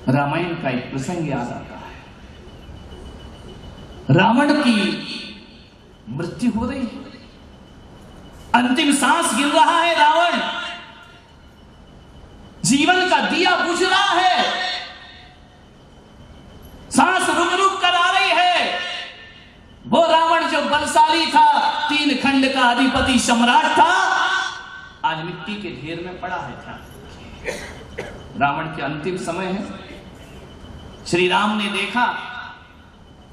रामायण का एक प्रसंग याद आता है। रावण की मृत्यु हो रही है, अंतिम सांस गिर रहा है, रावण जीवन का दिया बुझ रहा है, सांस रुक रुक कर आ रही है। वो रावण जो बलशाली था, 3 खंड का अधिपति सम्राट था, आज मिट्टी के ढेर में पड़ा है। रावण के अंतिम समय है। श्री राम ने देखा,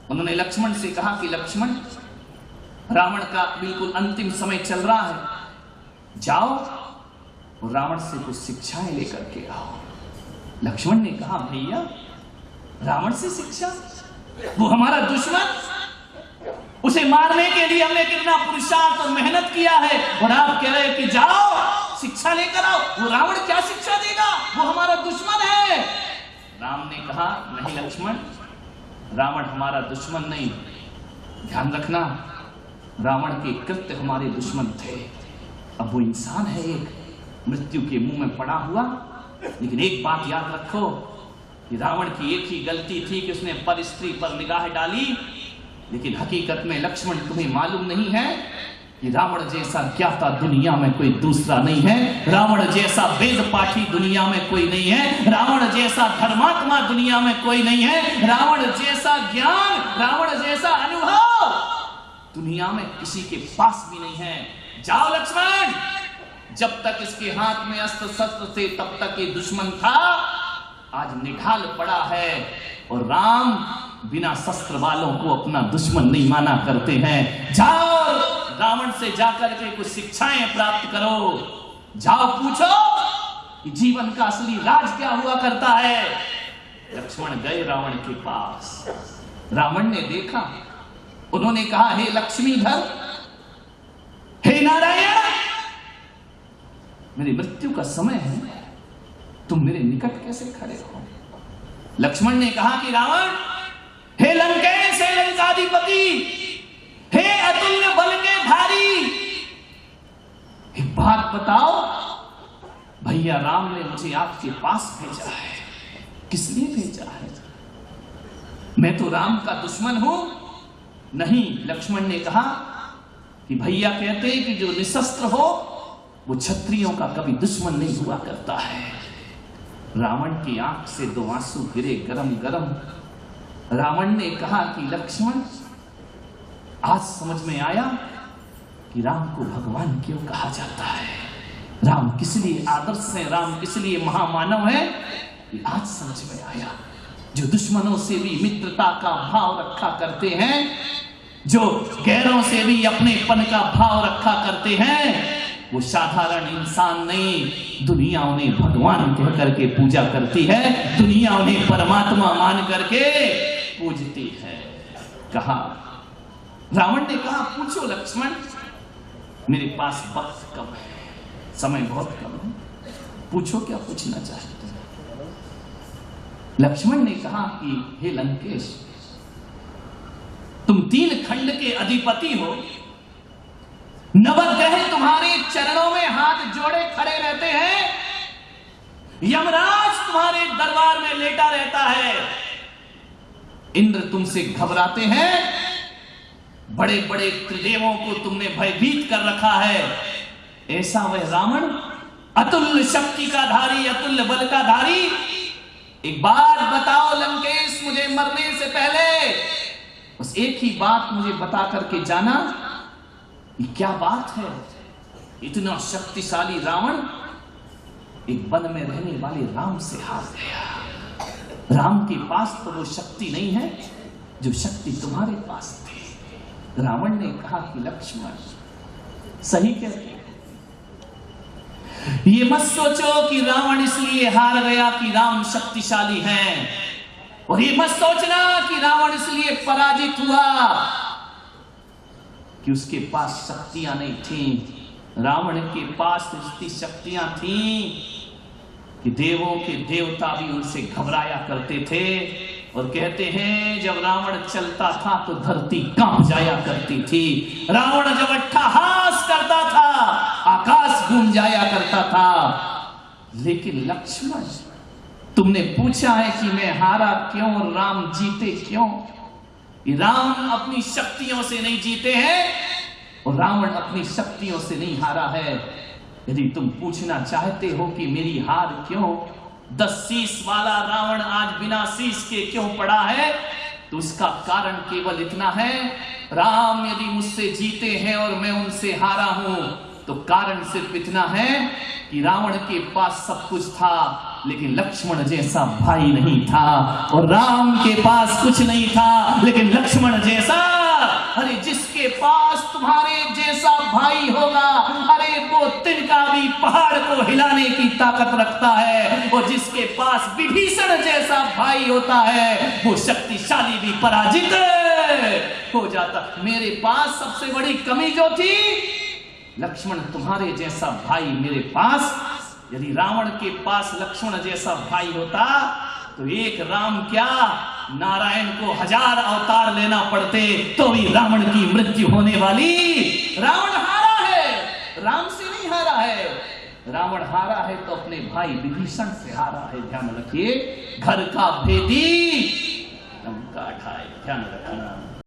उन्होंने लक्ष्मण से कहा कि लक्ष्मण, रावण का बिल्कुल अंतिम समय चल रहा है, जाओ और रावण से कुछ शिक्षाएं लेकर के आओ। लक्ष्मण ने कहा, भैया रावण से शिक्षा? वो हमारा दुश्मन, उसे मारने के लिए हमने कितना पुरुषार्थ और मेहनत किया है, और आप कह रहे हैं कि जाओ शिक्षा लेकर आओ। वो रावण क्या शिक्षा देगा, वो हमारा दुश्मन है। राम ने कहा, नहीं लक्ष्मण, रावण हमारा दुश्मन नहीं, ध्यान रखना, रावण के कृत्य हमारे दुश्मन थे। अब वो इंसान है, एक मृत्यु के मुंह में पड़ा हुआ, लेकिन एक बात याद रखो कि रावण की एक ही गलती थी कि उसने पर स्त्री पर निगाह डाली, लेकिन हकीकत में लक्ष्मण तुम्हें मालूम नहीं है कि रावण जैसा ज्ञाता दुनिया में कोई दूसरा नहीं है, रावण जैसा वेद पाठी दुनिया में कोई नहीं है, रावण जैसा धर्मात्मा दुनिया में कोई नहीं है, रावण जैसा ज्ञान, रावण जैसा अनुभव दुनिया में किसी के पास भी नहीं है। जाओ लक्ष्मण, जब तक इसके हाथ में अस्त्र शस्त्र थे तब तक ये दुश्मन था, आज निढाल पड़ा है। और राम बिना शस्त्र वालों को अपना दुश्मन नहीं माना करते हैं। जाओ रावण से जाकर के कुछ शिक्षाएं प्राप्त करो, जाओ पूछो कि जीवन का असली राज क्या हुआ करता है। लक्ष्मण गए रावण के पास, रावण ने देखा, उन्होंने कहा, हे लक्ष्मीधर, हे नारायण, मेरी मृत्यु का समय है, तुम मेरे निकट कैसे खड़े हो? लक्ष्मण ने कहा कि रावण, हे लंकेश, हे लंकाधिपति, हे अतुल्य बल के धारी, एक बात बताओ, भैया राम ने मुझे आपके पास भेजा है, किस लिए भेजा है? मैं तो राम का दुश्मन हूं? नहीं, लक्ष्मण ने कहा कि भैया कहते हैं कि जो निशस्त्र हो वो क्षत्रियों का कभी दुश्मन नहीं हुआ करता है। रावण की आंख से 2 आंसू गिरे गरम गरम। रावण ने कहा कि लक्ष्मण, आज समझ में आया कि राम को भगवान क्यों कहा जाता है, राम किस लिए आदर्श है, राम किस लिए महामानव है, आज समझ में आया। जो दुश्मनों से भी मित्रता का भाव रखा करते हैं, जो गैरों से भी अपनेपन का भाव रखा करते हैं, वो साधारण इंसान नहीं, दुनिया उन्हें भगवान कह करके पूजा करती है, दुनिया उन्हें परमात्मा मान करके पूजती है। कहा, रावण ने कहा, पूछो लक्ष्मण, मेरे पास वक्त कम है, समय बहुत कम है, पूछो क्या पूछना चाहते हैं। लक्ष्मण ने कहा कि हे लंकेश, तुम 3 खंड के अधिपति हो, नवग्रह तुम्हारे चरणों में हाथ जोड़े खड़े रहते हैं, यमराज तुम्हारे दरबार में लेटा रहता है, इंद्र तुमसे घबराते हैं, बड़े बड़े त्रिदेवों को तुमने भयभीत कर रखा है। ऐसा वह रावण, अतुल्य शक्ति का धारी, अतुल्य बल का धारी, एक बात बताओ लंकेश, मुझे मरने से पहले बस एक ही बात मुझे बता करके जाना, ये क्या बात है? इतना शक्तिशाली रावण एक वन में रहने वाले राम से हार गया। राम के पास तो वो शक्ति नहीं है जो शक्ति तुम्हारे पास थी। रावण ने कहा कि लक्ष्मण, सही कहते, ये मत सोचो कि रावण इसलिए हार गया कि राम शक्तिशाली हैं, और ये मत सोचना कि रावण इसलिए पराजित हुआ कि उसके पास शक्तियां नहीं थीं। रावण के पास इतनी शक्तियां थीं कि देवों के देवता भी उनसे घबराया करते थे, और कहते हैं जब रावण चलता था तो धरती कांप जाया करती थी, रावण जब अट्टहास करता था आकाश गूंज जाया करता था। लेकिन लक्ष्मण, तुमने पूछा है कि मैं हारा क्यों और राम जीते क्यों? राम अपनी शक्तियों से नहीं जीते हैं और रावण अपनी शक्तियों से नहीं हारा है। यदि तुम पूछना चाहते हो कि मेरी हार क्यों, 10 शीश वाला रावण आज बिना शीश के क्यों पड़ा है, तो उसका कारण केवल इतना है, राम यदि मुझसे जीते हैं और मैं उनसे हारा हूं तो कारण सिर्फ इतना है कि रावण के पास सब कुछ था लेकिन लक्ष्मण जैसा भाई नहीं था, और राम के पास कुछ नहीं था लेकिन लक्ष्मण जैसा, अरे जिसके पास तुम्हारे जैसा भाई होगा, अरे वो तिनका भी पहाड़ को हिलाने की ताकत रखता है, और जिसके पास विभीषण जैसा भाई होता है वो शक्तिशाली भी पराजित हो जाता। मेरे पास सबसे बड़ी कमी जो थी, लक्ष्मण तुम्हारे जैसा भाई मेरे पास, यदि रावण के पास लक्ष्मण जैसा भाई होता तो एक राम क्या, नारायण को 1000 अवतार लेना पड़ते तो भी रावण की मृत्यु होने वाली। रावण हारा है, राम से नहीं हारा है। रावण हारा है तो अपने भाई विभीषण से हारा है। ध्यान रखिए, घर का भेदी लंका ढाए। ध्यान रखना।